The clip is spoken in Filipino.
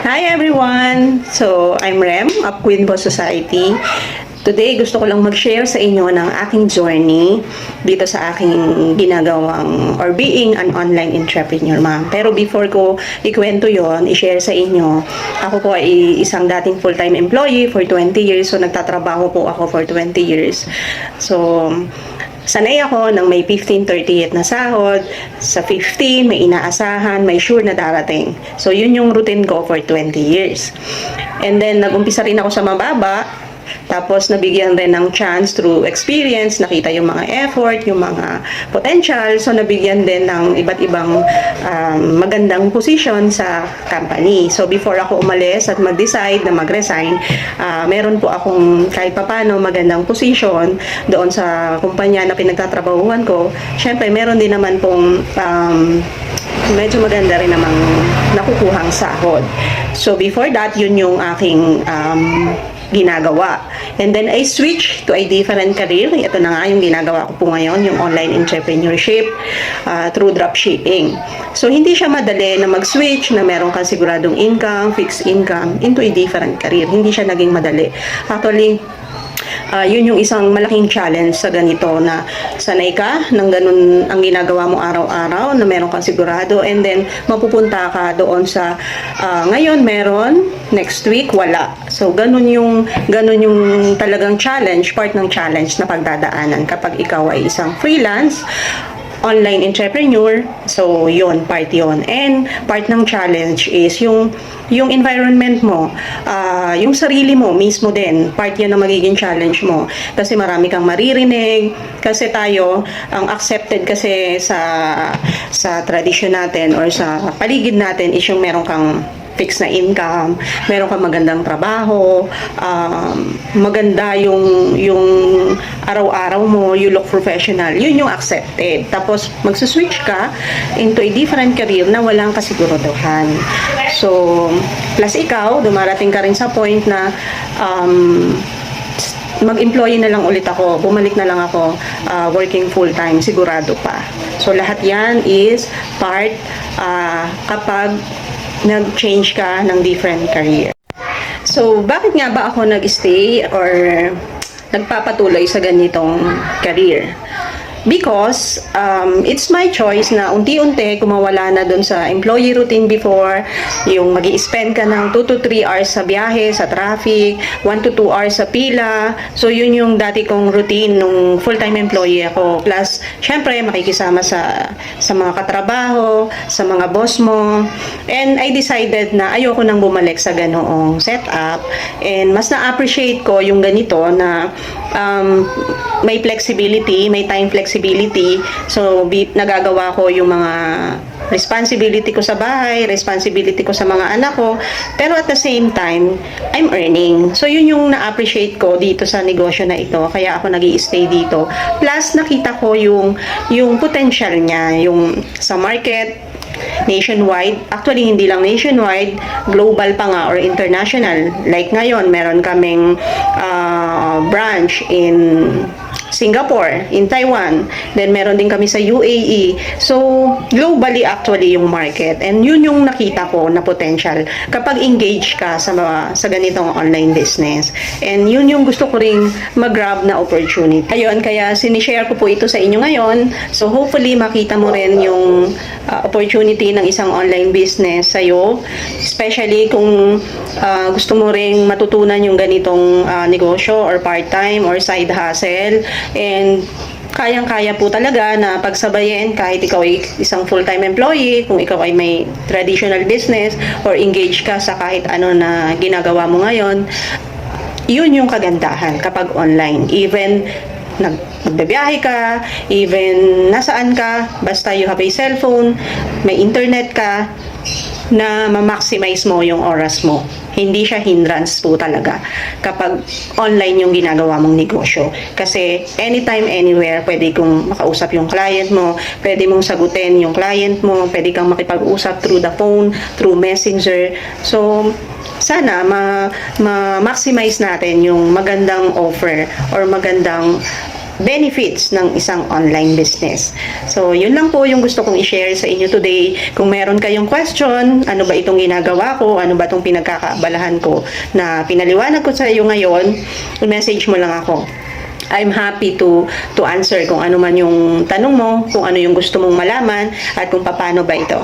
Hi everyone! So, I'm Rem of Queen Boss Society. Today, gusto ko lang mag-share sa inyo ng aking journey dito sa aking ginagawang or being an online entrepreneur, ma'am. Pero before ko ikwento yon, i-share sa inyo, ako po ay isang dating full-time employee for 20 years. So, nagtatrabaho po ako for 20 years. So, sanay ako ng may 15-38 na sahod. Sa 15, may inaasahan, may sure na darating. So, yun yung routine ko for 20 years. And then, nag-umpisa rin ako sa mababa. Tapos, nabigyan rin ng chance through experience, nakita yung mga effort, yung mga potential. So, nabigyan din ng iba't ibang magandang position sa company. So, before ako umalis at mag-decide na mag-resign, meron po akong kahit papano magandang position doon sa kumpanya na pinagtatrabahuhan ko. Siyempre, meron din naman pong medyo maganda rin namang nakukuhang sahod. So, before that, yun yung aking ginagawa. And then I switch to a different career. Ito na nga yung ginagawa ko po ngayon, yung online entrepreneurship through dropshipping. So, hindi siya madali na mag-switch na meron kang siguradong income, fixed income, into a different career. Hindi siya naging madali. Actually, yun yung isang malaking challenge sa ganito na sanay ka ng ganun ang ginagawa mo araw-araw na meron kang sigurado, and then mapupunta ka doon sa ngayon meron, next week wala. So ganun yung talagang challenge, part ng challenge na pagdadaanan kapag ikaw ay isang freelance online entrepreneur. So yon, part yon. And part ng challenge is yung environment mo, yung sarili mo mismo din, part yan na magiging challenge mo. Kasi marami kang maririnig, kasi tayo, ang accepted kasi sa tradisyon natin or sa paligid natin is yung meron kang fixed na income, meron kang magandang trabaho, maganda yung araw-araw mo, you look professional, yun yung accepted. Tapos, magsuswitch ka into a different career na walang kasiguraduhan. So, plus ikaw, dumarating ka rin sa point na mag-employee na lang ulit ako, bumalik na lang ako working full-time, sigurado pa. So, lahat yan is part kapag nag-change ka ng different career. So, bakit nga ba ako nag-stay or nagpapatuloy sa ganitong career? Because it's my choice na unti-unti kumawala na dun sa employee routine before, yung mag-i-spend ka ng 2 to 3 hours sa biyahe, sa traffic, 1 to 2 hours sa pila. So yun yung dati kong routine nung full-time employee ako. Plus, syempre makikisama sa mga katrabaho, sa mga boss mo. And I decided na ayoko nang bumalik sa ganoong setup. And mas na-appreciate ko yung ganito na may flexibility, may time flexibility. So, nagagawa ko yung mga responsibility ko sa bahay, responsibility ko sa mga anak ko, pero at the same time, I'm earning. So, yun yung na-appreciate ko dito sa negosyo na ito, kaya ako nag-i-stay dito. Plus, nakita ko yung potential niya, yung sa market, nationwide. Actually, hindi lang nationwide, global pa nga or international. Like ngayon, meron kaming branch in Singapore, in Taiwan, then meron din kami sa UAE. So, globally actually yung market. And yun yung nakita ko na potential kapag engage ka sa ganitong online business. And yun yung gusto ko ring mag-grab na opportunity. Ayun, kaya sinishare ko po ito sa inyo ngayon. So, hopefully makita mo rin yung opportunity ng isang online business sa'yo. Especially kung gusto mo ring matutunan yung ganitong negosyo or part-time or side hustle. And kayang-kaya po talaga na pagsabayin kahit ikaw ay isang full-time employee, kung ikaw ay may traditional business or engage ka sa kahit ano na ginagawa mo ngayon. Yun yung kagandahan kapag online. Even magbabiyahe ka, even nasaan ka, basta you have a cellphone, may internet ka, na ma-maximize mo yung oras mo. Hindi siya hindrance po talaga kapag online yung ginagawa mong negosyo. Kasi anytime, anywhere, pwede kong makausap yung client mo, pwede mong sagutin yung client mo, pwede kang makipag-usap through the phone, through messenger. So, sana ma-maximize natin yung magandang offer or magandang benefits ng isang online business. So, yun lang po yung gusto kong i-share sa inyo today. Kung meron kayong question, ano ba itong ginagawa ko, ano ba itong pinagkakaabalahan ko na pinaliwanag ko sa iyo ngayon, message mo lang ako. I'm happy to answer kung ano man yung tanong mo, kung ano yung gusto mong malaman, at kung paano ba ito.